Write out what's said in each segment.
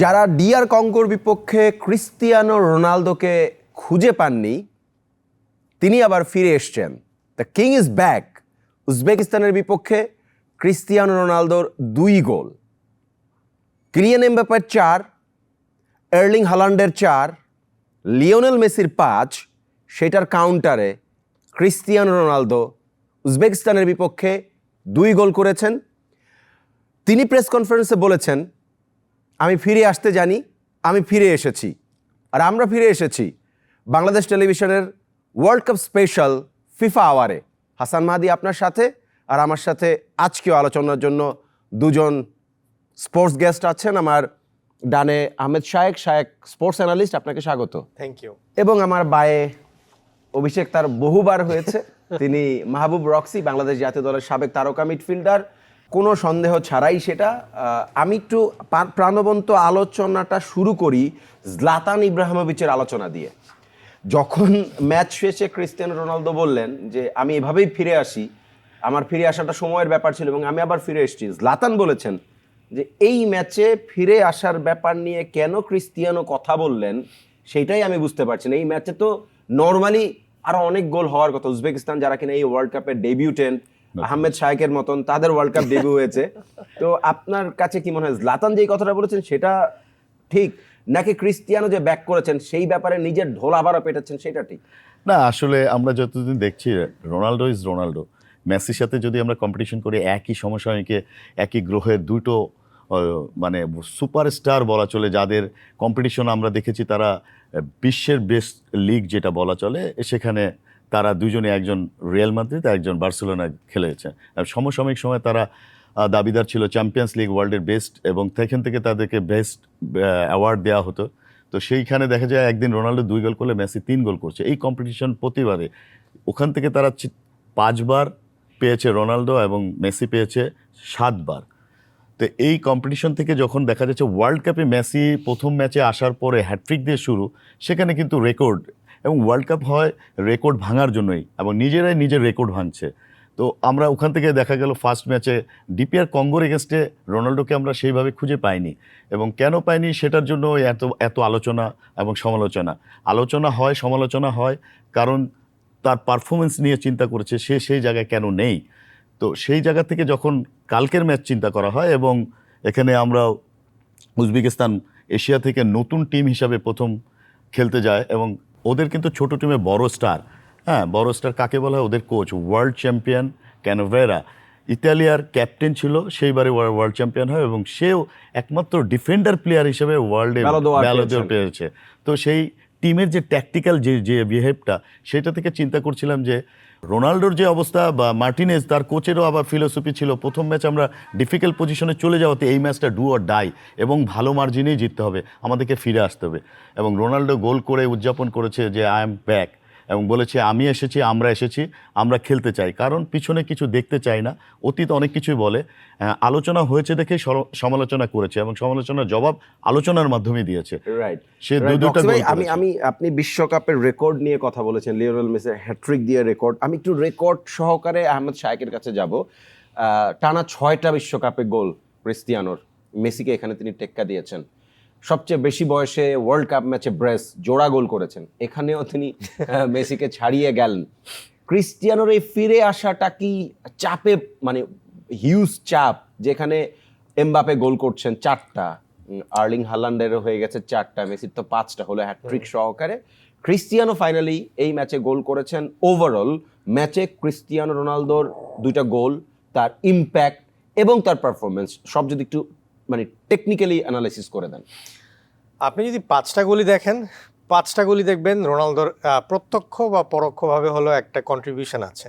যারা ডিআর কঙ্গোর বিপক্ষে ক্রিস্টিয়ানো রোনালদোকে খুঁজে পাননি, তিনি আবার ফিরে এসছেন। The king is back. উজবেকিস্তানের বিপক্ষে ক্রিস্টিয়ানো রোনালদোর 2 গোল, কিলিয়ান এমবাপ্পের 4, এর্লিং হালান্ডের 4, লিওনেল মেসির 5, সেটার কাউন্টারে ক্রিস্টিয়ানো রোনালদো উজবেকিস্তানের বিপক্ষে 2 গোল করেছেন। তিনি প্রেস কনফারেন্সে বলেছেন, আমি ফিরে আসতে জানি, আমি ফিরে এসেছি। আর আমরা ফিরে এসেছি বাংলাদেশ টেলিভিশনের ওয়ার্ল্ড কাপ স্পেশাল ফিফা আওয়ারে। হাসান মাহদি আপনার সাথে, আর আমার সাথে আজকেও আলোচনার জন্য 2জন স্পোর্টস গেস্ট আছেন। আমার ডানে আহমেদ শায়েক স্পোর্টস অ্যানালিস্ট, আপনাকে স্বাগত। Thank you. এবং আমার বায়ে অভিষেক তার বহুবার হয়েছে, তিনি মাহবুব রক্সি, বাংলাদেশ জাতীয় দলের সাবেক তারকা মিডফিল্ডার। কোনো সন্দেহ ছাড়াই সেটা। আমি একটু প্রাণবন্ত আলোচনাটা শুরু করি জলাতান ইব্রাহিমোভিচের আলোচনা দিয়ে। যখন ম্যাচ শেষে ক্রিস্টিয়ানো রোনালদো বললেন যে আমি এভাবেই ফিরে আসি, আমার ফিরে আসাটা সময়ের ব্যাপার ছিল এবং আমি আবার ফিরে এসেছি, জলাতান বলেছেন যে এই ম্যাচে ফিরে আসার ব্যাপার নিয়ে কেন ক্রিস্টিয়ানো কথা বললেন সেটাই আমি বুঝতে পারছি না। এই ম্যাচে তো নর্মালি আরো অনেক গোল হওয়ার কথা। উজবেকিস্তান যারা কিনা এই ওয়ার্ল্ড কাপের ডেবিউটেন্ট, আহমেদ শায়েকের মতন, তাদের ওয়ার্ল্ড কাপ ডেবিউ হয়েছে। তো আপনার কাছে কি মনে হয় জলাতান যে কথাটা বলেছেন সেটা ঠিক, নাকি ক্রিস্টিয়ানো যে ব্যাক করেছেন সেই ব্যাপারে নিজের ঢোল আবারও পেটেছেন সেটা ঠিক? না, আসলে আমরা যতদিন দেখছি রোনালদো ইজ রোনালদো। মেসির সাথে যদি আমরা কম্পিটিশন করি, একই সমসাময়িকে একই গ্রহের দুটো মানে সুপারস্টার বলা চলে, যাদের কম্পিটিশন আমরা দেখেছি, তারা বিশ্বের বেস্ট লিগ যেটা বলা চলে, সেখানে তারা দুজনে, একজন রিয়াল মাদ্রিদ, একজন বার্সেলোনা খেলেছে। সমসাময়িক সময় তারা দাবিদার ছিল চ্যাম্পিয়ন্স লিগ, ওয়ার্ল্ডের বেস্ট, এবং সেখান থেকে তাদেরকে বেস্ট অ্যাওয়ার্ড দেওয়া হতো। তো সেইখানে দেখা যায় একদিন রোনালদো 2 গোল করলে মেসি 3 গোল করছে। এই কম্পিটিশন প্রতিবারে, ওখান থেকে তারা 5 বার পেয়েছে রোনালদো এবং মেসি পেয়েছে 7 বার। তো এই কম্পিটিশন থেকে যখন দেখা যাচ্ছে ওয়ার্ল্ড কাপে মেসি প্রথম ম্যাচে আসার পরে হ্যাটট্রিক দিয়ে শুরু, সেখানে কিন্তু রেকর্ড, এবং ওয়ার্ল্ড কাপ হয় রেকর্ড ভাঙার জন্যই, এবং নিজেরাই নিজের রেকর্ড ভাঙছে। তো আমরা ওখান থেকে দেখা গেল ফার্স্ট ম্যাচে ডিপিআর কঙ্গোর এগেনস্টে রোনালদোকে আমরা সেইভাবে খুঁজে পাইনি। এবং কেন পাইনি সেটার জন্য এত আলোচনা এবং আলোচনা হয়, সমালোচনা হয়, কারণ তার পারফরমেন্স নিয়ে চিন্তা করেছে, সে সেই জায়গায় কেন নেই। তো সেই জায়গা থেকে যখন কালকের ম্যাচ চিন্তা করা হয়, এবং এখানে আমরা উজবেকিস্তান এশিয়া থেকে নতুন টিম হিসাবে প্রথম খেলতে যায়, এবং ওদের কিন্তু ছোট টিমে বড় স্টার। হ্যাঁ, বড় স্টার কাকে বলা হয়? ওদের কোচ ওয়ার্ল্ড চ্যাম্পিয়ন ক্যানোভেরা, ইতালিয়ার ক্যাপ্টেন ছিল, সেইবারে ওয়ার্ল্ড চ্যাম্পিয়ন হয়, এবং সেও একমাত্র ডিফেন্ডার প্লেয়ার হিসেবে ওয়ার্ল্ডে ব্যালন পেয়েছে। তো সেই টিমের যে ট্যাকটিক্যাল যে বিহেভটা, সেটা থেকে চিন্তা করছিলাম যে রোনালদোর যে অবস্থা, বা মার্টিনেজ তার কোচেরও আবার ফিলোসফি ছিল, প্রথম ম্যাচ আমরা ডিফিকাল্ট পজিশনে চলে যাওয়াতে এই ম্যাচটা ডু অর ডাই, এবং ভালো মার্জিনেই জিততে হবে, আমাদেরকে ফিরে আসতে হবে। এবং রোনালদো গোল করে উদযাপন করেছে যে আই এম ব্যাক, এবং বলেছে আমি এসেছি, আমরা এসেছি, আমরা খেলতে চাই, কারণ পিছনে কিছু দেখতে চাই না। অতীত অনেক কিছুই বলে। আলোচনা হয়েছে দেখে সমালোচনা করেছে, এবং সমালোচনার জবাব আলোচনার মাধ্যমে দিয়েছে। রাইট, সে দুটো গোল আমি আপনি বিশ্বকাপের রেকর্ড নিয়ে কথা বলেছেন, লিওনেল মেসির হ্যাট্রিক দিয়ে রেকর্ড। আমি একটু রেকর্ড সহকারে আহমেদ শায়েকের কাছে যাব। টানা 6টা বিশ্বকাপে গোল ক্রিস্টিয়ানোর, মেসিকে এখানে তিনি টেক্কা দিয়েছেন। সবচেয়ে বেশি বয়সে ওয়ার্ল্ড কাপ ম্যাচে জোড়া গোল করেছেন, এখানেও তিনি মেসিকে ছাড়িয়ে গেলেন। ক্রিস্টিয়ানোর এই ফিরে আসাটা কি চাপে, মানে হিউজ চাপ, যেখানে এমবাপে গোল করছেন 4টা, আর্লিং হালান্ডেরও হয়ে গেছে 4টা, মেসির তো 5টা হলো হ্যাটট্রিক সহকারে। ক্রিস্টিয়ানো ফাইনালি এই ম্যাচে গোল করেছেন। ওভারঅল ম্যাচে ক্রিস্টিয়ানো রোনালদোর 2টা গোল, তার ইম্প্যাক্ট এবং তার পারফরমেন্স, সব যদি একটু মানে টেকনিক্যালি অ্যানালাইসিস করে দেন। আপনি যদি 5টা গোলই দেখেন, 5টা গোলই দেখবেন রোনালদোর প্রত্যক্ষ বা পরোক্ষভাবে হলো একটা কন্ট্রিবিউশন আছে।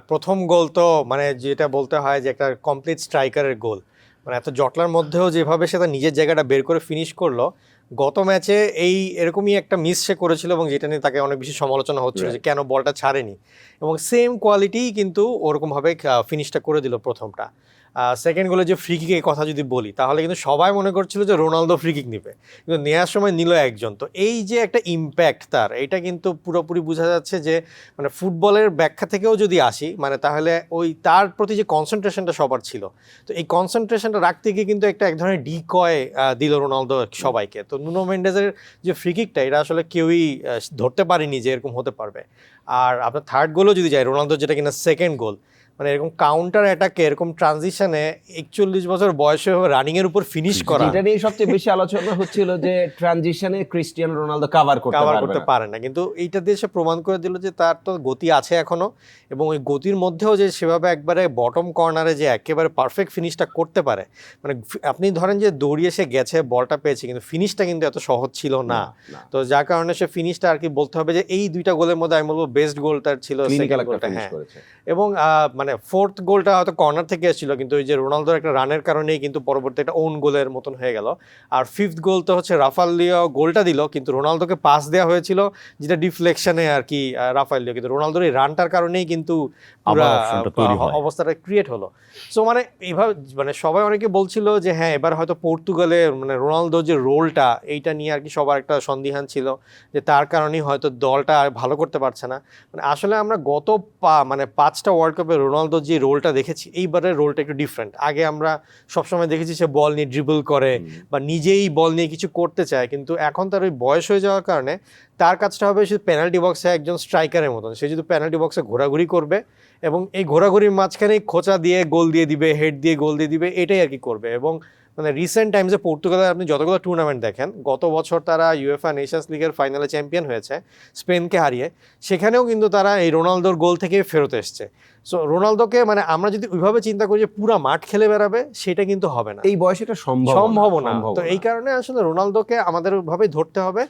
প্রথম গোল তো মানে যেটা বলতে হয় যে একটা কমপ্লিট স্ট্রাইকারের গোল, মানে এত জটলার মধ্যেও যেভাবে সে তার নিজের জায়গাটা বের করে ফিনিশ করলো। গত ম্যাচে এরকমই একটা মিস সে করেছিল, এবং যেটা নিয়ে তাকে অনেক বেশি সমালোচনা হচ্ছিল যে কেন বলটা ছাড়েনি, এবং সেম কোয়ালিটি কিন্তু ওরকমভাবে ফিনিশটা করে দিল প্রথমটা। সেকেন্ড গোলে যে ফ্রি কিকের কথা যদি বলি তাহলে কিন্তু সবাই মনে করছিল যে রোনালদো ফ্রি কিক নেবে, কিন্তু নেওয়ার সময় নিল একজন। তো এই যে একটা ইম্প্যাক্ট তার, এটা কিন্তু পুরোপুরি বোঝা যাচ্ছে যে মানে ফুটবলের ব্যাখ্যা থেকেও যদি আসি মানে তাহলে ওই তার প্রতি যে কনসেন্ট্রেশনটা সবার ছিল, তো এই কনসেন্ট্রেশনটা রাখতে গিয়ে কিন্তু এক ধরনের ডিকয় দিল রোনালদো সবাইকে। তো নুনো মেন্ডেজের যে ফ্রি কিকটা এটা আসলে কেউই ধরতে পারেনি যে এরকম হতে পারবে। আর আপনার থার্ড গোলও যদি যায় রোনালদো, যেটা কিনা সেকেন্ড গোল, মানে এরকম কাউন্টার অ্যাটাকে এরকম ট্রানজিশনে 41 বছর বয়সে রানিং এর উপর ফিনিশ করা, এটা নিয়ে সবচেয়ে বেশি আলোচনা হচ্ছিল যে ট্রানজিশনে ক্রিস্টিয়ানো রোনালদো কভার করতে পারে না, কিন্তু এইটা দিয়ে সে প্রমাণ করে দিল যে তার তো গতি আছে এখনো, এবং ওই গতির মধ্যেও যে সেভাবে একবারে বটম কর্নারে যে একেবারে পারফেক্ট ফিনিশটা করতে পারে। মানে আপনি ধরেন যে দৌড়িয়ে সে গেছে, বলটা পেয়েছে, কিন্তু ফিনিশটা কিন্তু এত সহজ ছিল না। তো যার কারণে সে ফিনিশটা আর কি বলতে হবে যে এই দুইটা গোলের মধ্যে আমি বলবো বেস্ট গোলটার ছিল সেকেন্ড গোলটা। হ্যাঁ, এবং মানে ফোর্থ গোলটা হয়তো কর্নার থেকে এসেছিল, কিন্তু ওই যে রোনালদোর একটা রানের কারণেই কিন্তু পরবর্তী একটা ওন গোলের মতন হয়ে গেল। আর ফিফথ গোল তো হচ্ছে রাফায়েলিও গোলটা দিল, কিন্তু রোনালদোকে পাস দেওয়া হয়েছিল যেটা ডিফ্লেকশনে আর কি রাফায়েলিও, কিন্তু রোনালদোর এই রানটার কারণেই কিন্তু পুরো অবস্থাটা ক্রিয়েট হলো। সো মানে এইভাবে মানে সবাই অনেকে বলছিল যে হ্যাঁ এবার হয়তো পর্তুগালে মানে রোনালদো যে রোলটা এইটা নিয়ে আর কি সবার একটা সন্দিহান ছিল যে তার কারণেই হয়তো দলটা ভালো করতে পারছে না। মানে আসলে আমরা গত মানে 5টা ওয়ার্ল্ড কাপে রোনালদো যে রোলটা দেখেছি, এইবারের রোলটা একটু ডিফারেন্ট। আগে আমরা সবসময় দেখেছি সে বল নিয়ে ড্রিবল করে বা নিজেই বল নিয়ে কিছু করতে চায়, কিন্তু এখন তার ওই বয়স হয়ে যাওয়ার কারণে তার কাজটা হবে শুধু পেনাল্টি বক্সে একজন স্ট্রাইকারের মতন, সে যদি পেনাল্টি বক্সে ঘোরাঘুরি করবে এবং এই ঘোরাঘুরির মাঝখানেই খোঁচা দিয়ে গোল দিয়ে দিবে, হেড দিয়ে গোল দিয়ে দিবে, এটাই আর কি করবে। এবং মানে রিসেন্ট টাইমসে পর্তুগালের আপনি যতগুলো টুর্নামেন্ট দেখেন, গত বছর তারা ইউএফএ নেশনস লিগের ফাইনালে চ্যাম্পিয়ন হয়েছে স্পেনকে হারিয়ে, সেখানেও কিন্তু তারা এই রোনালদোর গোল থেকে ফেরত এসছে। সো রোনালদোকে মানে আমরা যদি ওইভাবে চিন্তা করি যে পুরা মাঠ খেলে বেড়াবে, সেটা কিন্তু হবে না, এই বয়সে এটা সম্ভব না। তো এই কারণে আসলে রোনালদোকে আমাদের ওইভাবেই ধরতে হবে।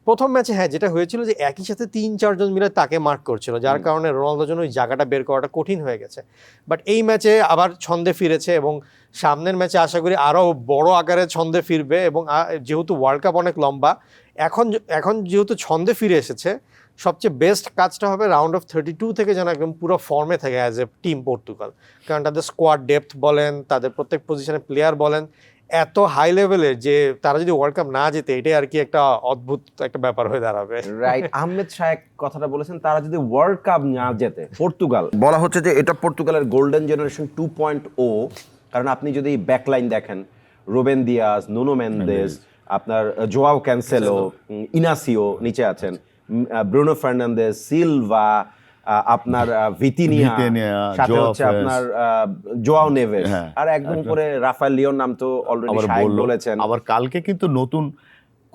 প্রথম ম্যাচে হ্যাঁ যেটা হয়েছিল যে একই সাথে 3-4 জন মিলে তাকে মার্ক করছিল, যার কারণে রোনালদোর জন্য ওই জায়গাটা বের করাটা কঠিন হয়ে গেছে। বাট এই ম্যাচে আবার ছন্দে ফিরেছে এবং সামনের ম্যাচে আশা করি আরও বড় আকারে ছন্দে ফিরবে। এবং যেহেতু ওয়ার্ল্ড কাপ অনেক লম্বা, এখন যেহেতু ছন্দে ফিরে এসেছে, সবচেয়ে বেস্ট কাজটা হবে রাউন্ড অফ 32 থেকে যেন একদম পুরো ফর্মে থাকে অ্যাজ এ টিম পর্তুগাল। কারণ তাদের স্কোয়াড ডেপথ বলেন, তাদের প্রত্যেক পজিশনে প্লেয়ার বলেন এত হাই লেভেলের যে তারা যদি ওয়ার্ল্ড কাপ না জেতে, এটাই আর কি একটা অদ্ভুত একটা ব্যাপার হয়ে দাঁড়াবে। রাইট, আহমেদ শায়েক কথাটা বলেছেন, তারা যদি ওয়ার্ল্ড কাপ না জেতে, পর্তুগাল বলা হচ্ছে যে এটা পর্তুগালের গোল্ডেন জেনারেশন 2.0। কারণ আপনি যদি ব্যাকলাইন দেখেন, রুবেন দিয়াস, নুনো মেন্দেস, আপনার জোয়াও ক্যানসেলো, ইনাসিও নিচে আছেন, ব্রুনো ফার্নান্দেজ, সিলভা, আপনার ভিতিনিয়া, সাথে হচ্ছে আপনার জোয়াও নেভেস, আর একদম করে রাফায়েল লিওর নাম তো অলরেডি শায়েক বলেছেন। আবার কালকে কিন্তু নতুন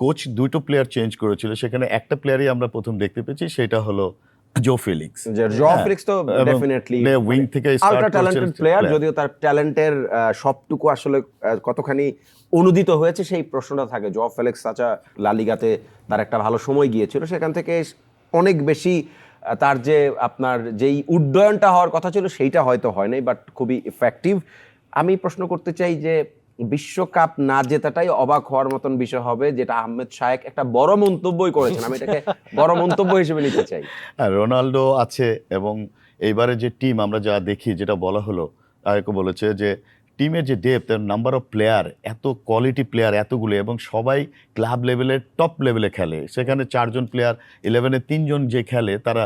কোচ দুটো প্লেয়ার চেঞ্জ করেছিল, সেখানে একটা প্লেয়ারই আমরা প্রথম দেখতে পেয়েছি, সেটা হলো জো ফেলিক্স। জো ফেলিক্স তো ডেফিনেটলি উইং থেকে আল্ট্রা ট্যালেন্টেড প্লেয়ার, যদিও তার ট্যালেন্টের সবটুকু আসলে কতখানি অনুদিত হয়েছে সেই প্রশ্নটা থাকে। জো ফেলিক্স আচ্ছা লা লিগাতে তার একটা ভালো সময় গিয়েছিল, সেখান থেকে অনেক বেশি তার যে আপনার যেই উড্ডয়নটা হওয়ার কথা ছিল সেইটা হয়তো হয় নাই, বাট খুবই ইফেক্টিভ। আমি প্রশ্ন করতে চাই যে বিশ্বকাপ না জেতাটাই অবাক হওয়ার মতন বিষয় হবে, যেটা আহমেদ শায়েক একটা বড় মন্তব্যই করেছেন, আমি এটাকে বড় মন্তব্য হিসেবে নিতে চাই। রোনালদো আছে এবং এইবারে যে টিম আমরা যা দেখি, যেটা বলা হলো, আরেকও বলেছে যে টিমের যে ডেপথ, নাম্বার অফ প্লেয়ার, এত কোয়ালিটি প্লেয়ার এতগুলো, এবং সবাই ক্লাব লেভেলের টপ লেভেলে খেলে। সেখানে 4 জন প্লেয়ার, 11-এ 3 জন যে খেলে তারা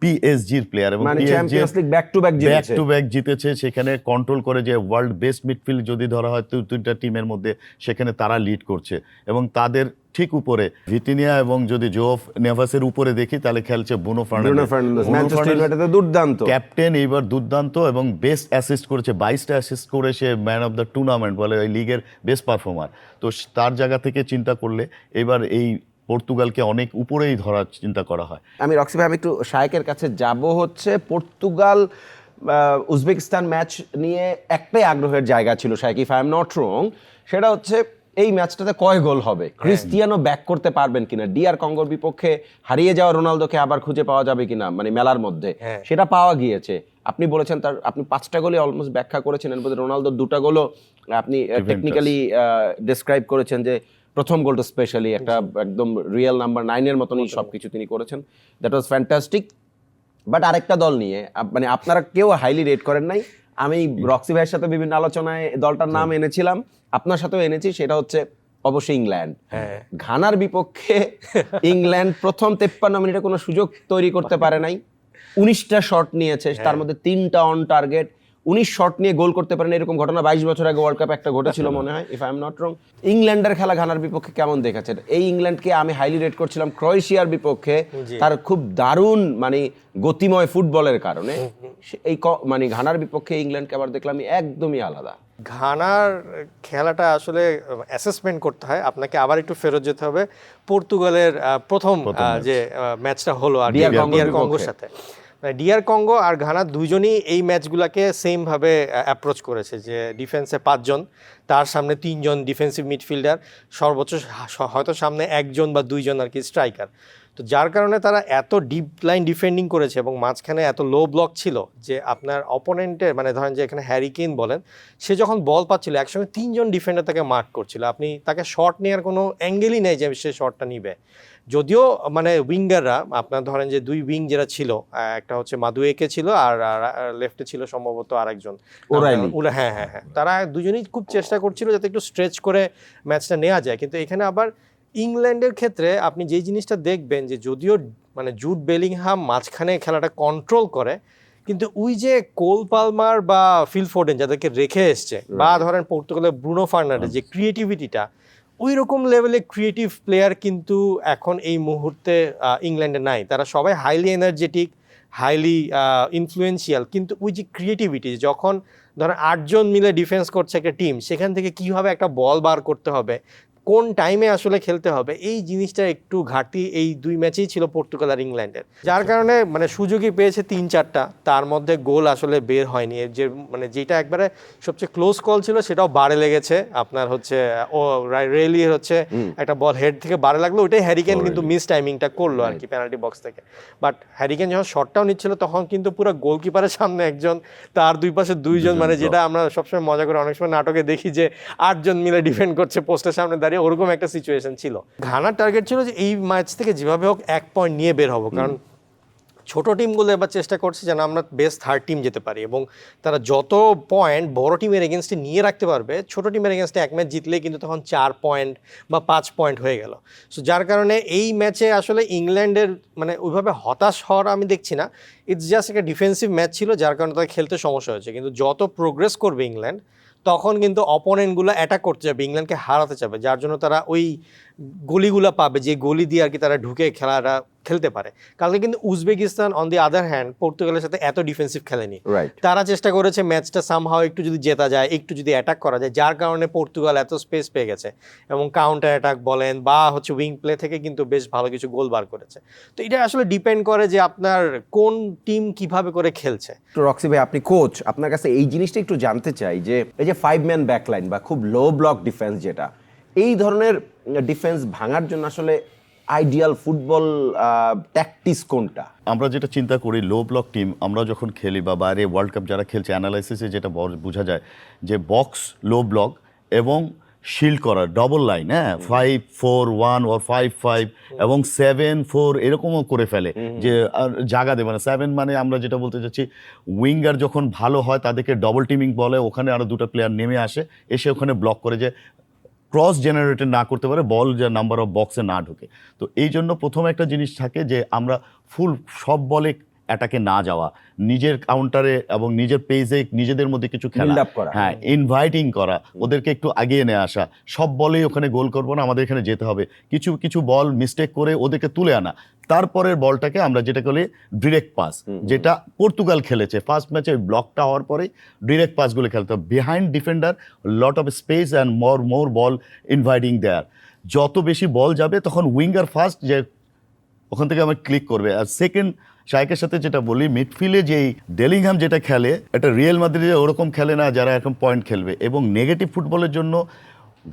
পিএসজির প্লেয়ার, এবং champions league back to back জিতেছে। সেখানে কন্ট্রোল করে যে ওয়ার্ল্ড বেস্ট মিডফিল্ড যদি ধরা হয় দুইটা টিমের মধ্যে, সেখানে তারা লিড করছে। এবং তাদের ঠিক উপরে ভিতিনিয়া, এবং যদি জোফ নেভাসের উপরে দেখি তাহলে খেলছে ব্রুনো ফার্নান্দেজ, ম্যানচেস্টার ইউনাইটেডের দুর্দান্ত ক্যাপ্টেন, এইবার দুর্দান্ত, এবং বেস্ট অ্যাসিস্ট করেছে, 22টা অ্যাসিস্ট করে সে ম্যান অফ দ্য টুর্নামেন্ট বলে, এই লিগের বেস্ট পারফর্মার। তো তার জায়গা থেকে চিন্তা করলে এবার এই পর্তুগালকে অনেক উপরেই ধরার চিন্তা করা হয়। আমি রক্সি ভাই, আমি একটু শায়েকের কাছে যাব। হচ্ছে পর্তুগাল উজবেকিস্তান ম্যাচ নিয়ে একটাই আগ্রহের জায়গা ছিল Shayek, if I am not wrong, সেটা হচ্ছে এই ম্যাচটাতে কয় গোল হবে, ক্রিস্টিয়ানো ব্যাক করতে পারবেন কিনা, ডিআর কঙ্গোর বিপক্ষে হারিয়ে যাওয়া রোনালদোকে আবার খুঁজে পাওয়া যাবে কিনা, মানে মেলার মধ্যে সেটা পাওয়া গিয়েছে। আপনি বলেছেন আপনি 5টা গোলই অলমোস্ট ব্যাখ্যা করেছেন, এর মধ্যে রোনালদোর 2টা গোলও আপনি টেকনিক্যালি ডেসক্রাইব করেছেন, যে প্রথম গোলটা স্পেশালি একটা একদম রিয়েল নাম্বার 9-এর মতনই সবকিছু তিনি করেছেন, দ্যাট ওয়াজ ফ্যান্টাস্টিক। বাট আরেকটা দল নিয়ে মানে আপনারা কেউ হাইলি রেট করেন নাই, আমি রক্সি ভাইয়ের সাথে বিভিন্ন আলোচনায় দলটার নাম এনেছিলাম, আপনার সাথেও এনেছি, সেটা হচ্ছে অবশ্যই ইংল্যান্ড। ঘানার বিপক্ষে ইংল্যান্ড প্রথম 53 মিনিটে কোনো সুযোগ তৈরি করতে পারে নাই, 19টা শট নিয়েছে, তার মধ্যে 3টা অন টার্গেট, 19 শট নিয়ে গোল করতে পারেন। এরকম ঘটনা 22 বছর আগে ওয়ার্ল্ড কাপে একটা ঘটেছিল মনে হয়, ইফ আই এম নট রং। ইংল্যান্ডের খেলা ঘানার বিপক্ষে কেমন দেখেছেন? এই ইংল্যান্ডকে আমি হাইলি রেট করছিলাম ক্রোয়েশিয়ার বিপক্ষে, তার খুব দারুণ মানে গতিময় ফুটবলের কারণে। এই মানে ঘানার বিপক্ষে ইংল্যান্ডকে আবার দেখলাম একদমই আলাদা। ঘানার খেলাটা আসলে অ্যাসেসমেন্ট করতে হয়, আপনাকে আবার একটু ফেরত যেতে হবে পর্তুগালের প্রথম যে ম্যাচটা হলো আর ডিআর কঙ্গোর সাথে। ডিআর কঙ্গো আর ঘানা দুইজনই এই ম্যাচগুলোকে সেম ভাবে অ্যাপ্রোচ করেছে, যে ডিফেন্সে 5 জন, তার সামনে 3 জন ডিফেন্সিভ মিডফিল্ডার, সর্বোচ্চ হয়তো সামনে 1 জন বা 2 জন আর কি স্ট্রাইকার। তো যার কারণে তারা এত ডিপ লাইন ডিফেন্ডিং করেছে এবং মাঝখানে এত লো ব্লক ছিল যে আপনার অপোনেন্টের মানে ধরেন যে এখানে হ্যারি কেইন বলেন, সে যখন বল পাচ্ছিল একসঙ্গে 3 জন ডিফেন্ডার তাকে মার্ক করছিল, আপনি তাকে শট নেওয়ার কোনো অ্যাঙ্গেলই নেই যে সে শটটা নিবে। যদিও মানে উইঙ্গাররা আপনার ধরেন যে 2 উইং যেটা ছিল, একটা হচ্ছে মাদুয়েকে ছিল আর লেফটে ছিল সম্ভবত আরেকজন হ্যাঁ, তারা দুজনেই খুব চেষ্টা করছিল যাতে একটু স্ট্রেচ করে ম্যাচটা নেওয়া যায়। কিন্তু এখানে আবার ইংল্যান্ডের ক্ষেত্রে আপনি যেই জিনিসটা দেখবেন যে যদিও মানে জুড বেলিংহাম মাঝখানে খেলাটা কন্ট্রোল করে, কিন্তু ওই যে কোল পালমার বা ফিল ফোর্ডেন যাদেরকে রেখে এসছে, বা ধরেন পর্তুগালের ব্রুনো ফার্নান্ডেজ, যে ক্রিয়েটিভিটিটা, ওই রকম লেভেলে ক্রিয়েটিভ প্লেয়ার কিন্তু এখন এই মুহূর্তে ইংল্যান্ডে নাই। তারা সবাই হাইলি এনার্জেটিক, হাইলি ইনফ্লুয়েন্সিয়াল, কিন্তু ওই যে ক্রিয়েটিভিটি, যখন ধরেন 8 জন মিলে ডিফেন্স করছে একটা টিম, সেখান থেকে কীভাবে একটা বল বার করতে হবে, কোন টাইমে আসলে খেলতে হবে, এই জিনিসটা একটু ঘাটতি এই 2 ম্যাচেই ছিল পর্তুগাল আর ইংল্যান্ডের। যার কারণে মানে সুযোগই পেয়েছে 3-4টা, তার মধ্যে গোল আসলে বের হয়নি। এর যে মানে যেটা একবারে সবচেয়ে ক্লোজ কল ছিল সেটাও বারে লেগেছে, আপনার হচ্ছে ও রেলি হচ্ছে একটা বল হেড থেকে বারে লাগলো, ওইটাই হ্যারিকেন কিন্তু মিস টাইমিংটা করলো আর কি পেনাল্টি বক্স থেকে। বাট হ্যারিকেন যখন শটটাও নিচ্ছিল তখন কিন্তু পুরো গোলকিপারের সামনে একজন, তার 2 পাশে 2 জন, মানে যেটা আমরা সবসময় মজা করে অনেক সময় নাটকে দেখি যে 8 জন মিলে ডিফেন্ড করছে পোস্টের সামনে দাঁড়িয়ে, ওরকম একটা সিচুয়েশন ছিল। ঘানার টার্গেট ছিল যে এই ম্যাচ থেকে যেভাবে হোক 1 পয়েন্ট নিয়ে বের হবো, কারণ ছোট টিমগুলো এবার চেষ্টা করছে যেন আমরা বেস্ট 3rd টিম যেতে পারি, এবং তারা যত পয়েন্ট বড় টিমের এগেনস্টে নিয়ে রাখতে পারবে, ছোট টিমের এগেনস্টে 1 ম্যাচ জিতলে কিন্তু তখন 4 পয়েন্ট বা 5 পয়েন্ট হয়ে গেল। সো যার কারণে এই ম্যাচে আসলে ইংল্যান্ডের মানে ওইভাবে হতাশ হওয়ার আমি দেখছি না, ইটস জাস্ট একটা ডিফেন্সিভ ম্যাচ ছিল, যার কারণে তাদের খেলতে সমস্যা হয়েছে। কিন্তু যত প্রোগ্রেস করবে ইংল্যান্ড, তখন কিন্তু অপোনেন্টগুলো অ্যাটাক করতে যাবে, ইংল্যান্ডকে হারাতে যাবে, যার জন্য তারা ওই গলিগুলো পাবে যে গলি দিয়ে আর কি তারা ঢুকে খেলাটা খেলতে পারে। কালকে কিন্তু Uzbekistan on the other hand পর্তুগালের সাথে এত ডিফেন্সিভ খেলেনি, তারা চেষ্টা করেছে ম্যাচটা সামহাও একটু যদি জেতা যায়, একটু যদি অ্যাটাক করা যায়, যার কারণে পর্তুগাল এত স্পেস পেয়ে গেছে এবং কাউন্টার অ্যাটাক বলেন বা হচ্ছে উইং প্লে থেকে কিন্তু বেশ ভালো কিছু গোল বার করেছে। তো এটা আসলে ডিপেন্ড করে যে আপনার কোন টিম কিভাবে করে খেলছে। তো রক্সি ভাই, আপনি কোচ, আপনার কাছে এই জিনিসটা একটু জানতে চাই যে এই যে 5 ম্যান ব্যাকলাইন বা খুব লো ব্লক ডিফেন্স, যেটা এই ধরনের ডিফেন্স ভাঙার জন্য আসলে আইডিয়াল ফুটবল ট্যাকটিক্স কোনটা? আমরা যেটা চিন্তা করি, লো ব্লক টিম আমরা যখন খেলি বা বাইরে ওয়ার্ল্ড কাপ যারা খেলছে, অ্যানালাইসিসে যেটা বোঝা যায় যে বক্স, লো ব্লক এবং শিল্ড করা, ডবল লাইন, হ্যাঁ, 5-4-1 or 5-5 এবং 7-4 এরকমও করে ফেলে, যে জায়গা দেবে না। 7 মানে আমরা যেটা বলতে চাচ্ছি, উইঙ্গার যখন ভালো হয় তাদেরকে ডবল টিমিং বলে, ওখানে আরও 2টা প্লেয়ার নেমে আসে, এসে ওখানে ব্লক করে, যে ক্রস জেনারেটেড না করতে পারে, বল যে নাম্বার অফ বক্সে না ঢোকে। তো এই জন্য প্রথম একটা জিনিস থাকে যে আমরা ফুল সব বলে অ্যাটাকে না যাওয়া, নিজের কাউন্টারে এবং নিজের পেজে নিজেদের মধ্যে কিছু খেলা, হ্যাঁ, ইনভাইটিং করা, ওদেরকে একটু আগিয়ে নিয়ে আসা, সব বলেই ওখানে গোল করবো না, আমাদের এখানে যেতে হবে, কিছু কিছু বল মিস্টেক করে ওদেরকে তুলে আনা, তারপরের বলটাকে আমরা যেটা বলি ডিরেক্ট পাস, যেটা পর্তুগাল খেলেছে ফার্স্ট ম্যাচে, ব্লকটা হওয়ার পরেই ডিরেক্ট পাসগুলো খেলতে হবে, behind defender, lot of space and more ball inviting there. যত বেশি বল যাবে তখন উইঙ্গার ফার্স্ট যে ওখান থেকে আমার ক্লিক করবে, আর সেকেন্ড শাইকের সাথে যেটা বলি, মিডফিল্ডে যেই বেলিংহাম যেটা খেলে, এটা রিয়েল মাদ্রিদে ওরকম খেলে না যারা এখন পয়েন্ট খেলবে। এবং নেগেটিভ ফুটবলের জন্য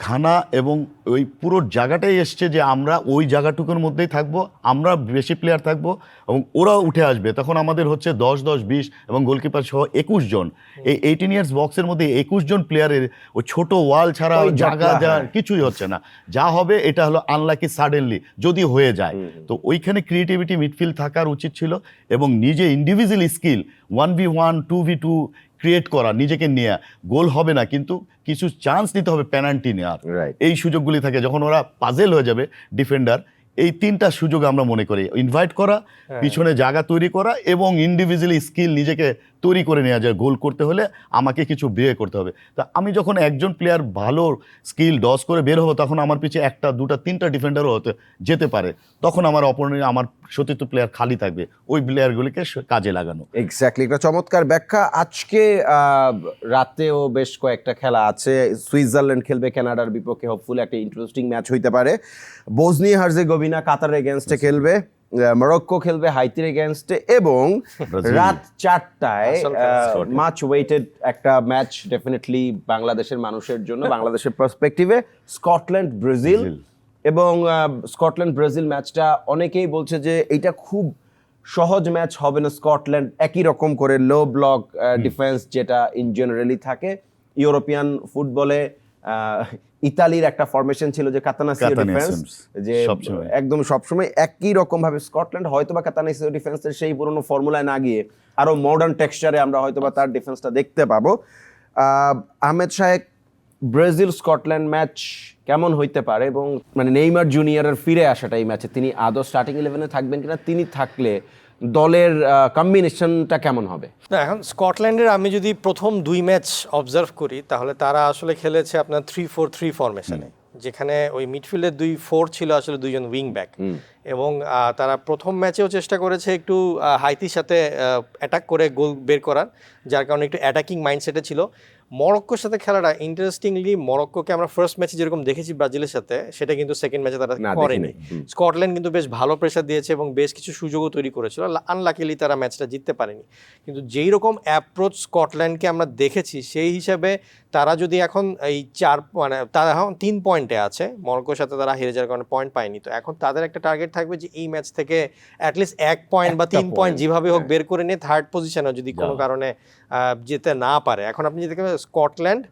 ঘানা এবং ওই পুরো জায়গাটাই এসছে যে আমরা ওই জায়গাটুকুর মধ্যেই থাকবো, আমরা বেশি প্লেয়ার থাকবো এবং ওরা উঠে আসবে, তখন আমাদের হচ্ছে 10-10-20 এবং গোলকিপার সহ 21 জন, এই 18 ইয়ার্স বক্সের মধ্যে 21 জন প্লেয়ারের ওই ছোট ওয়াল ছাড়া জায়গা যা কিছুই হচ্ছে না, যা হবে এটা হলো আনলাকি সাডেনলি যদি হয়ে যায়। তো ওইখানে ক্রিয়েটিভিটি মিডফিল্ড থাকার উচিত ছিল এবং নিজে individual skill 1v1 2v2 create করা, নিজেকে নেওয়া, গোল হবে না কিন্তু কিছু চান্স নিতে হবে পেনাল্টি নেওয়ার, Right. এই সুযোগগুলি থাকে যখন ওরা পাজেল হয়ে যাবে ডিফেন্ডার। এই তিনটা সুযোগ আমরা মনে করি, ইনভাইট করা, পিছনে জায়গা তৈরি করা এবং ইন্ডিভিজুয়ালি স্কিল নিজেকে তৈরি করে নেওয়া যায়। গোল করতে হলে আমাকে কিছু বিয়ে করতে হবে। তা আমি যখন একজন প্লেয়ার ভালো স্কিল ডস করে বের হবো তখন আমার পিছিয়ে একটা দুটা তিনটা ডিফেন্ডারও হতে যেতে পারে, তখন আমার আমার সতীর্থ প্লেয়ার খালি থাকবে, ওই প্লেয়ারগুলিকে কাজে লাগানো। এক্স্যাক্টলি, একটা চমৎকার ব্যাখ্যা। আজকে রাতেও বেশ কয়েকটা খেলা আছে। সুইজারল্যান্ড খেলবে কানাডার বিপক্ষে, হোপফুলি একটা ইন্টারেস্টিং ম্যাচ হইতে পারে। বসনিয়া হার্জেগোভিনা কাতারের এগেনস্টে খেলবে, মরক্কো খেলবে হাইতির এগেনস্টে, এবং ব্রাজিল। রাত 4টায় আসল খেলা। মাচ ওয়েটেড একটা ম্যাচ ডেফিনেটলি বাংলাদেশের মানুষের জন্য, বাংলাদেশের পার্সপেক্টিভে, স্কটল্যান্ড ব্রাজিল। এবং স্কটল্যান্ড ব্রাজিল ম্যাচটা অনেকেই বলছে যে এটা খুব সহজ ম্যাচ হবে না। স্কটল্যান্ড একই রকম করে লো ব্লক ডিফেন্স যেটা ইন জেনারেলি থাকে ইউরোপিয়ান ফুটবলে। ইতালির একটা ফরমেশন ছিল যে কাতানাসিও ডিফেন্স, যে সবসময়। একদম সবসময় একই রকম ভাবে স্কটল্যান্ড হয়তোবা কাতানাসিও ডিফেন্সের সেই পুরনো ফর্মুলায় না গিয়ে আরো মডার্ন টেক্সচারে আমরা হয়তোবা তার ডিফেন্সটা দেখতে পাবো। আহমেদ শাহেক, ব্রাজিল স্কটল্যান্ড ম্যাচ কেমন হইতে পারে, এবং মানে নেইমার জুনিয়রের ফিরে আসাটা এই ম্যাচে, তিনি আদৌ স্টার্টিং 11-এ থাকবেন কিনা, তিনি থাকলে দলের কম্বিনেশনটা কেমন হবে? না, এখন স্কটল্যান্ডের আমি যদি প্রথম 2 ম্যাচ অবজার্ভ করি তাহলে তারা আসলে খেলেছে আপনার 3-4-3 ফরমেশনে, যেখানে ওই মিডফিল্ডের 2-4 ছিল আসলে 2জন উইং ব্যাক, এবং তারা প্রথম ম্যাচেও চেষ্টা করেছে একটু হাইতির সাথে অ্যাটাক করে গোল বের করার, যার কারণে একটু অ্যাটাকিং মাইন্ডসেটে ছিল। মরক্কোর সাথে খেলাটা ইন্টারেস্টিংলি, মরক্কোকে আমরা ফার্স্ট ম্যাচে যেরকম দেখেছি ব্রাজিলের সাথে, সেটা কিন্তু সেকেন্ড ম্যাচে তারা করেনি। স্কটল্যান্ড কিন্তু বেশ ভালো প্রেশার দিয়েছে এবং বেশ কিছু সুযোগও তৈরি করেছিল। আনলাকিলি তারা ম্যাচটা জিততে পারেনি। কিন্তু যেই রকম অ্যাপ্রোচ স্কটল্যান্ডকে আমরা দেখেছি, সেই হিসাবে তারা যদি এখন এই তারা এখন 3 পয়েন্টে আছে, মরক্কোর সাথে তারা হেরে যাওয়ার কারণে পয়েন্ট পায়নি। তো এখন তাদের একটা টার্গেট থাকবে যে এই ম্যাচ থেকে অ্যাটলিস্ট 1 পয়েন্ট বা 3 পয়েন্ট যেভাবে হোক বের করে নিয়ে থার্ড পজিশনে যদি কোনো কারণে যেতে না পারে। এখন আপনি যদি দেখেন স্কটল্যান্ড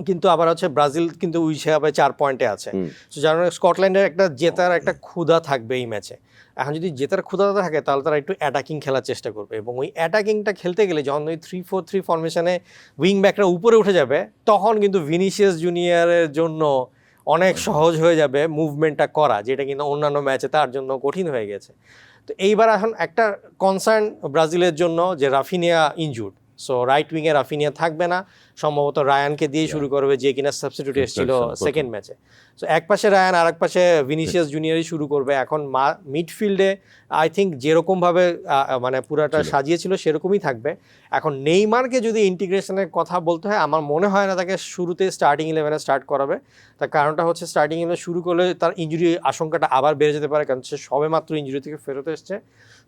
কিন্তু আবার হচ্ছে ব্রাজিল কিন্তু ওই হিসাবে 4 পয়েন্টে আছে। তো যার কারণে স্কটল্যান্ডের একটা জেতার একটা ক্ষুধা থাকবে এই ম্যাচে। এখন যদি জেতার ক্ষুধা থাকে তাহলে তারা একটু অ্যাটাকিং খেলার চেষ্টা করবে, এবং ওই অ্যাটাকিংটা খেলতে গেলে যখন ওই 3-4-3 ফরমেশনে উইং ব্যাকরা উপরে উঠে যাবে, তখন কিন্তু ভিনিসিয়াস জুনিয়রের জন্য অনেক সহজ হয়ে যাবে মুভমেন্টটা করা, যেটা কিন্তু অন্যান্য ম্যাচে তার জন্য কঠিন হয়ে গেছে। তো এইবার এখন একটা কনসার্ন ব্রাজিলের জন্য যে রাফিনিয়া ইনজুর্ড, সো রাইট উইংয়ে রাফিনিয়া থাকবে না, সম্ভবত রায়ানকে দিয়ে শুরু করবে, যে কিনা সাবস্টিটিউট এসেছিল সেকেন্ড ম্যাচে। সো এক পাশে রায়ান, আর এক পাশে ভিনিসিয়াস জুনিয়রই শুরু করবে। এখন মিডফিল্ডে আই থিঙ্ক যেরকমভাবে মানে পুরাটা সাজিয়েছিল সেরকমই থাকবে। এখন নেইমারকে যদি ইন্টিগ্রেশনের কথা বলতে হয়, আমার মনে হয় না তাকে শুরুতে স্টার্টিং 11-এ স্টার্ট করাবে। তার কারণটা হচ্ছে স্টার্টিং 11 শুরু করলে তার ইনজুরি আশঙ্কাটা আবার বেড়ে যেতে পারে, কারণ সে সবে মাত্র ইনজুরি থেকে ফেরত এসছে।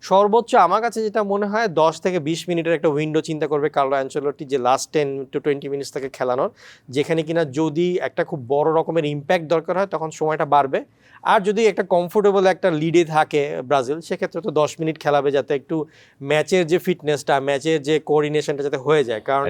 সর্বোচ্চ আমার কাছে যেটা মনে হয় 10 থেকে 20 মিনিটের একটা উইন্ডো চিন্তা করবে কার্লো অ্যানচেলোটি, যে লাস্ট 10 to 20 মিনিটস তাকে খেলানোর, যেখানে কিনা যদি একটা খুব বড় রকমের ইম্প্যাক্ট দরকার হয় তখন সময়টা বাড়বে। আর যদি একটা কমফোর্টেবল একটা লিডে থাকে ব্রাজিল, সেক্ষেত্রে তো 10 মিনিট খেলাবে, যাতে একটু ম্যাচের যে ফিটনেসটা, ম্যাচের যে কোঅর্ডিনেশনটা যাতে হয়ে যায়। কারণ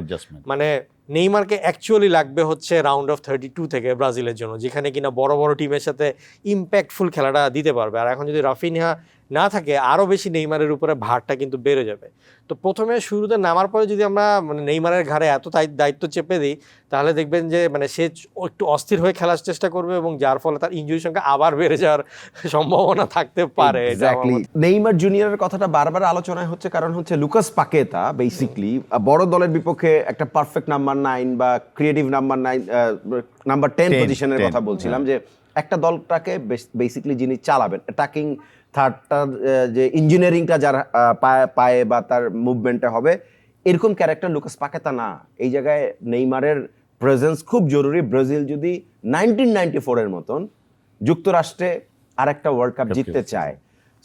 মানে নেইমারকে অ্যাকচুয়ালি লাগবে হচ্ছে রাউন্ড অফ 32 থেকে ব্রাজিলের জন্য, যেখানে কিনা বড় বড় টিমের সাথে ইম্প্যাক্টফুল খেলাটা দিতে পারবে। আর এখন যদি রাফিনিয়া না থাকে, আরও বেশি নেইমারের উপরে ভারটা কিন্তু বেড়ে যাবে। তো প্রথমে শুরুতে নামার পরে যদি আমরা মানে নেইমারের ঘাড়ে এত দায়িত্ব চেপে দিই, তাহলে দেখবেন যে মানে সে একটু অস্থির হয়ে খেলার চেষ্টা করবে, এবং যার ফলে তার ইনজুরির সংখ্যা আবার বেড়ে যাওয়ার সম্ভাবনা থাকতে পারে। নেইমার জুনিয়রের কথাটা বারবার আলোচনায় হচ্ছে, কারণ হচ্ছে লুকাস পাকেতা বেসিক্যালি বড় দলের বিপক্ষে একটা পারফেক্ট নাম্বার 9 বা ক্রিয়েটিভ নাম্বার 9, নাম্বার 10 পজিশনের কথা বলছিলাম, যে একটা দলটাকে বেসিক্যালি যিনি চালাবেন, অ্যাটাকিং থার্ডটার যে ইঞ্জিনিয়ারিংটা যার পায়ে বা তার মুভমেন্টে হবে, এরকম ক্যারেক্টার লুকাস পাকেতা না। এই জায়গায় নেইমারের প্রেজেন্স খুব জরুরি। ব্রাজিল যদি 1994-এর মতন যুক্তরাষ্ট্রে আরেকটা ওয়ার্ল্ড কাপ জিততে চায়।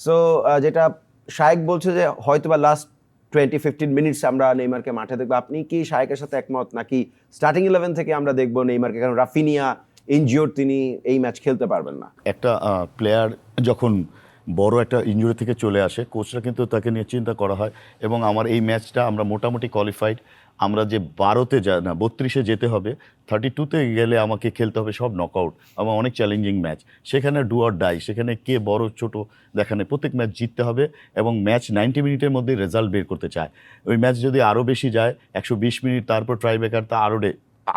সো যেটা শায়েক বলছে যে হয়তো বা লাস্ট 20-15 মিনিটস আমরা নেইমারকে মাঠে দেখবো। আপনি কি শায়েকের সাথে একমত, নাকি স্টার্টিং 11 থেকে আমরা দেখবো নেইমারকে? কারণ রাফিনিয়া ইনজিওর, তিনি এই ম্যাচ খেলতে পারবেন না। একটা প্লেয়ার যখন বড় একটা ইনজুরি থেকে চলে আসে, কোচরা কিন্তু তাকে নিয়ে চিন্তা করা হয়, এবং আমার এই ম্যাচটা আমরা মোটামুটি কোয়ালিফাইড, আমরা যে 32-এ যেতে হবে, 32-তে গেলে আমাকে খেলতে হবে সব নকআউট, আমার অনেক চ্যালেঞ্জিং ম্যাচ। সেখানে ডু অর ডাই, সেখানে কে বড় ছোট দেখানে প্রত্যেক ম্যাচ জিততে হবে এবং ম্যাচ 90 মিনিটের মধ্যে রেজাল্ট বের করতে চায়। ওই ম্যাচ যদি আরও বেশি যায় 120 মিনিট, তারপর ট্রাইব্রেকার, তা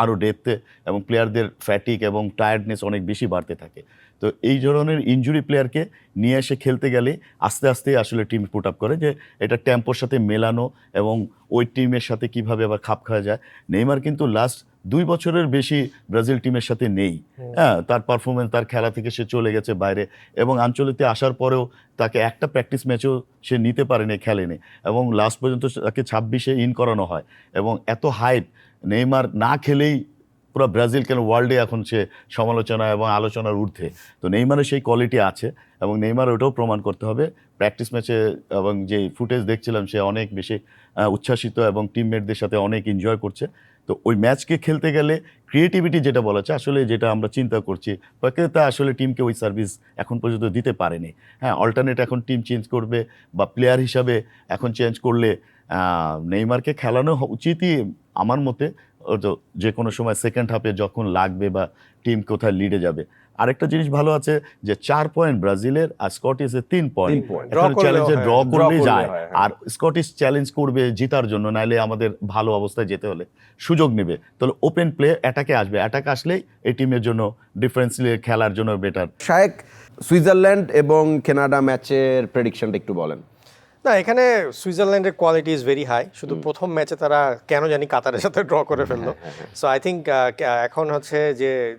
আরও ডেপথে এবং প্লেয়ারদের ফ্যাটিক এবং টায়ার্ডনেস অনেক বেশি বাড়তে থাকে। তো এই ধরনের ইনজুরি প্লেয়ারকে নিয়ে এসে খেলতে গেলে আস্তে আস্তে আসলে টিম পুট আপ করে যে এটা টেম্পোর সাথে মেলানো এবং ওই টিমের সাথে কিভাবে আবার খাপ খাওয়া যায়। নেইমার কিন্তু লাস্ট 2 বছরের বেশি ব্রাজিল টিমের সাথে নেই। হ্যাঁ, তার পারফরমেন্স, তার খেলা থেকে সে চলে গেছে বাইরে এবং আঞ্চলিকে আসার পরেও তাকে একটা প্র্যাকটিস ম্যাচও সে নিতে পারেনি, খেলেনি এবং লাস্ট পর্যন্ত তাকে 26-এ ইন করানো হয় এবং এত হাইপ নেইমার না খেলেই পুরো ব্রাজিল কেন ওয়ার্ল্ডে এখন সে সমালোচনা এবং আলোচনার ঊর্ধ্বে। তো নেইমারের সেই কোয়ালিটি আছে এবং নেইমার ওটাও প্রমাণ করতে হবে। প্র্যাকটিস ম্যাচে এবং যে ফুটেজ দেখছিলাম সে অনেক বেশি উচ্ছ্বাসিত এবং টিমমেটদের সাথে অনেক এনজয় করছে। তো ওই ম্যাচকে খেলতে গেলে ক্রিয়েটিভিটি যেটা বলা আছে, আসলে যেটা আমরা চিন্তা করছি, তা আসলে টিমকে ওই সার্ভিস এখন পর্যন্ত দিতে পারেনি। হ্যাঁ, অল্টারনেট এখন টিম চেঞ্জ করবে বা প্লেয়ার হিসাবে এখন চেঞ্জ করলে নেইমারকে খেলানো উচিতই আমার মতে। তো যে কোনো সময় সেকেন্ড হাফে যখন লাগবে বা টিম কোথায় লিডে যাবে। আরেকটা জিনিস ভালো আছে যে 4 পয়েন্ট ব্রাজিলের আর স্কটিশের 3 পয়েন্ট। চ্যালেঞ্জে ড্র করলে যায়, আর স্কটিশ চ্যালেঞ্জ করবে জিতার জন্য, নাইলে আমাদের ভালো অবস্থায় যেতে হলে সুযোগ নেবে। তাহলে ওপেন প্লে অ্যাটাকে আসবে, অ্যাটাক আসলেই এই টিমের জন্য ডিফারেন্সলি খেলার জন্য বেটার। শায়েক, সুইজারল্যান্ড এবং কানাডা ম্যাচের প্রেডিকশনটা একটু বলেন। না, এখানে সুইজারল্যান্ডের কোয়ালিটি ইজ ভেরি হাই। শুধু প্রথম ম্যাচে তারা কেন জানি কাতারের সাথে ড্র করে ফেললো। সো আই থিঙ্ক এখন হচ্ছে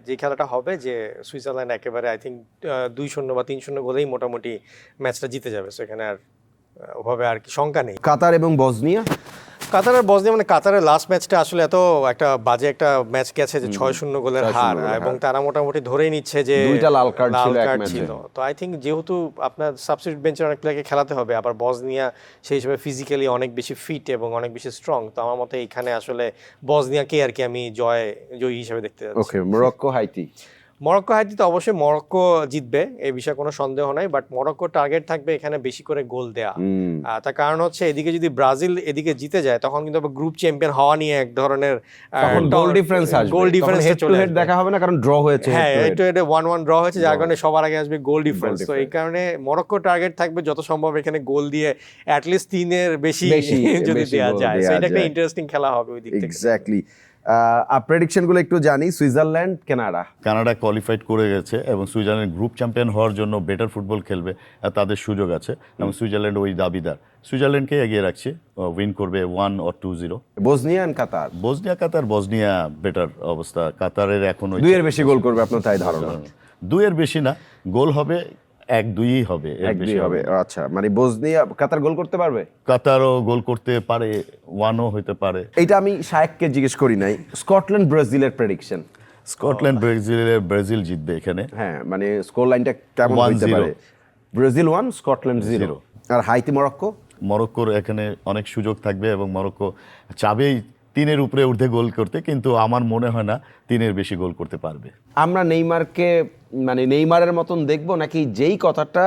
যে খেলাটা হবে যে সুইজারল্যান্ড একেবারে আই থিঙ্ক 2-0 বা 3-0 গোলেই মোটামুটি ম্যাচটা জিতে যাবে। সো এখানে আর ওভাবে আর কি শঙ্কা নেই। কাতার এবং বসনিয়া, কাতারের বসনিয়া মানে কাতারের লাস্ট ম্যাচটা আসলে এত একটা বাজে একটা ম্যাচ গেছে যে 6-0 গোলের হার, এবং তারা মোটামুটি ধরেই নিচ্ছে যে 2টা লাল কার্ড ছিল। তো আই থিঙ্ক যেহেতু আপনার সাবস্টিটিউট বেঞ্চের অনেক প্লেয়ারকে খেলাতে হবে, আবার বসনিয়া সেই হিসেবে ফিজিক্যালি অনেক বেশি ফিট এবং অনেক বেশি স্ট্রং। তো আমার মতে এখানে আসলে বসনিয়াকে আর কি আমি জয়ী হিসেবে দেখতে যাচ্ছি। ওকে, মরক্কো হাইতি। মরক্কো হাইতি তো অবশ্যই মরক্কো জিতবে, এই বিষয়ে কোনো সন্দেহ নাই। বাট মরক্কোর টার্গেট থাকবে এখানে বেশি করে গোল দেয়া। তার কারণ হচ্ছে এদিকে যদি ব্রাজিল এদিকে জিতে যায় তখন কিন্তু গ্রুপ চ্যাম্পিয়ন হওয়া নিয়ে এক ধরনের গোল ডিফারেন্স আসবে, গোল ডিফারেন্স হেড টু হেড দেখা হবে না, কারণ ড্র হয়েছে। হ্যাঁ, হেড টু হেডে 1-1 ড্র হয়েছে, যার কারণে সবার আগে আসবে গোল ডিফারেন্স। তো এই কারণে মরক্কো টার্গেট থাকবে যত সম্ভব এখানে গোল দিয়ে অ্যাটলিস্ট 3-এর বেশি যদি দেওয়া যায়। সো এটা একটা ইন্টারেস্টিং খেলা হবে ওই দিক থেকে। এক্স্যাক্টলি। প্রেডিকশনগুলো একটু জানি। সুইজারল্যান্ড, কানাডা কোয়ালিফাইড করে গেছে এবং সুইজারল্যান্ড গ্রুপ চ্যাম্পিয়ন হওয়ার জন্য বেটার ফুটবল খেলবে, তাদের সুযোগ আছে এবং সুইজারল্যান্ড ওই দাবিদার। সুইজারল্যান্ডকে এগিয়ে রাখছে, উইন করবে 1 or 2-0। Bosnia and Qatar, Bosnia better অবস্থা। কাতারের এখন 2-এর বেশি গোল করবে আপনার তাই ধারণা? 2-এর বেশি না, গোল হবে 1-2ই হবে, এর বেশি হবে। আচ্ছা, মানে বসনিয়া, কাতার গোল করতে পারবে? কাতারও গোল করতে পারে, 1ও হতে পারে। এইটা আমি শায়েককে জিজ্ঞেস করি নাই। স্কটল্যান্ড ব্রাজিলের প্রেডিকশন। স্কটল্যান্ড ব্রাজিল জিতবে এখানে। হ্যাঁ, মানে স্কোর লাইনটা কেমন হতে পারে? Brazil 1, Scotland 0। আর হাইতি মরক্কো? মরক্কোর এখানে অনেক সুযোগ থাকবে এবং মরক্কো চাবেই 3-এর উপরে উঠে গোল করতে, কিন্তু আমার মনে হয় না 3-এর বেশি গোল করতে পারবে। আমরা নেইমারকে মানে নেইমারের মতন দেখবো, নাকি যেই কথাটা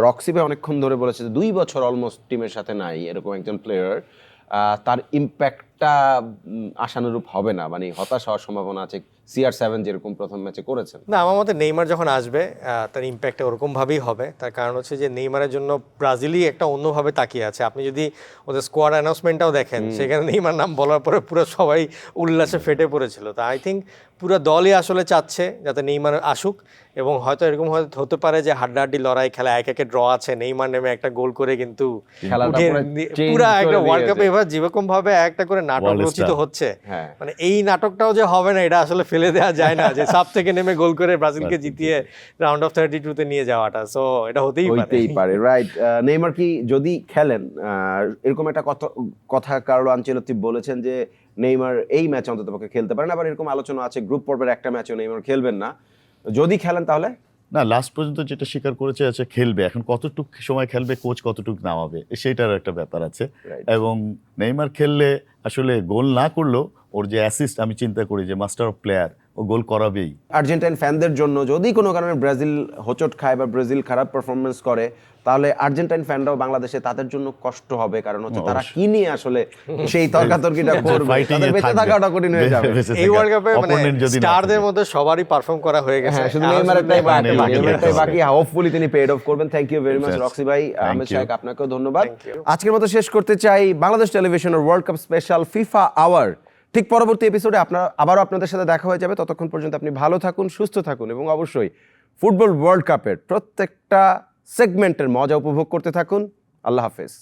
রক্সিবে অনেকক্ষণ ধরে বলেছে, 2 বছর অলমোস্ট টিমের সাথে নাই এরকম একজন প্লেয়ার, তার ইম্প্যাক্টটা আশানুরূপ হবে না, মানে হতাশ হওয়ার সম্ভাবনা আছে, CR7 যেরকম প্রথম ম্যাচে করেছেন? না, আমার মতে নেইমার যখন আসবে তার ইম্প্যাক্টটা ওরকমভাবেই হবে। তার কারণ হচ্ছে যে নেইমারের জন্য ব্রাজিলই একটা অন্যভাবে তাকিয়ে আছে। আপনি যদি ওদের স্কোয়াড অ্যানাউন্সমেন্টটাও দেখেন, সেখানে নেইমার নাম বলার পরে পুরো সবাই উল্লাসে ফেটে পড়েছিল। তা আই থিঙ্ক পুরো দলই আসলে চাচ্ছে যাতে নেইমার আসুক, এবং হয়তো এরকম হতে পারে যে হাড্ডাহাড্ডি লড়াই খেলা 1-1 ড্র আছে, নেইমার নেমে একটা গোল করে কিন্তু পুরো একটা ওয়ার্ল্ড কাপে এবার যেরকম ভাবে একটা করে নাটক রচিত হচ্ছে, মানে এই নাটকটাও যে হবে না এটা আসলে ফেলে দেওয়া যায় না, যে সাব থেকে নেমে গোল করে ব্রাজিলকে জিতিয়ে রাউন্ড অফ 32-তে নিয়ে যাওয়াটা। সো এটা হতেই পারে। রাইট। নেইমার কি যদি খেলেন, এরকম একটা কথা কার্লো আনচেলত্তি বলেছেন যে নেইমার এই ম্যাচ অন্ততপক্ষে খেলতে পারেন। আবার এরকম আলোচনা আছে গ্রুপ পর্বের একটা ম্যাচও নেইমার খেলবেন না। যদি খেলেন তাহলে না, লাস্ট পর্যন্ত যেটা স্বীকার করেছে আছে খেলবে। এখন কতটুকু সময় খেলবে, কোচ কতটুকু নামাবে, সেইটার একটা ব্যাপার আছে। এবং নেইমার খেললে আসলে গোল না করলেও ওর যে অ্যাসিস্ট, আমি চিন্তা করি যে মাস্টার অফ প্লেয়ার, ও ও গোল করাবেই। আর্জেন্টাইন ফ্যানদের জন্য যদি কোনো কারণে ব্রাজিল হোঁচট খায় বা ব্রাজিল খারাপ পারফরমেন্স করে, তাহলে আর্জেন্টাইন ফ্যানরাও বাংলাদেশে তাদের জন্য কষ্ট হবে, কারণ হচ্ছে তারা কি নিয়ে আসলে সেই তর্কাতর্কিটা করবে, Fighting তাদের এ বেঁচে থাকবে। থাকাটা কঠিন হয়ে যাবে। বেঁচে এই থাকা। ওয়ার্ল্ড কাপে মানে Opponent যদি না স্টারদের থাকে। মধ্যে সবারই পারফর্ম করা হয়ে গেছে। হ্যাঁ, শুধু এখন নেইমারটাই নেইমার বাকি, বাকি নেইমারটাই আছে। বাকি। হোপফুলি তিনি পেড অফ করবেন। Thank you very much Yes. রক্সি ভাই, Thank আহমেদ you. শাহেক, আপনাকেও ধন্যবাদ। Thank you. আজকের মতো শেষ করতে চাই বাংলাদেশ টেলিভিশনের world cup special FIFA hour. ঠিক পরবর্তী এপিসোডে আবারও আপনাদের সাথে দেখা হয়ে যাবে। ততক্ষণ পর্যন্ত আপনি ভালো থাকুন, সুস্থ থাকুন এবং অবশ্যই ফুটবল ওয়ার্ল্ড কাপের প্রত্যেকটা সেগমেন্টের মজা উপভোগ করতে থাকুন। আল্লাহ হাফেজ।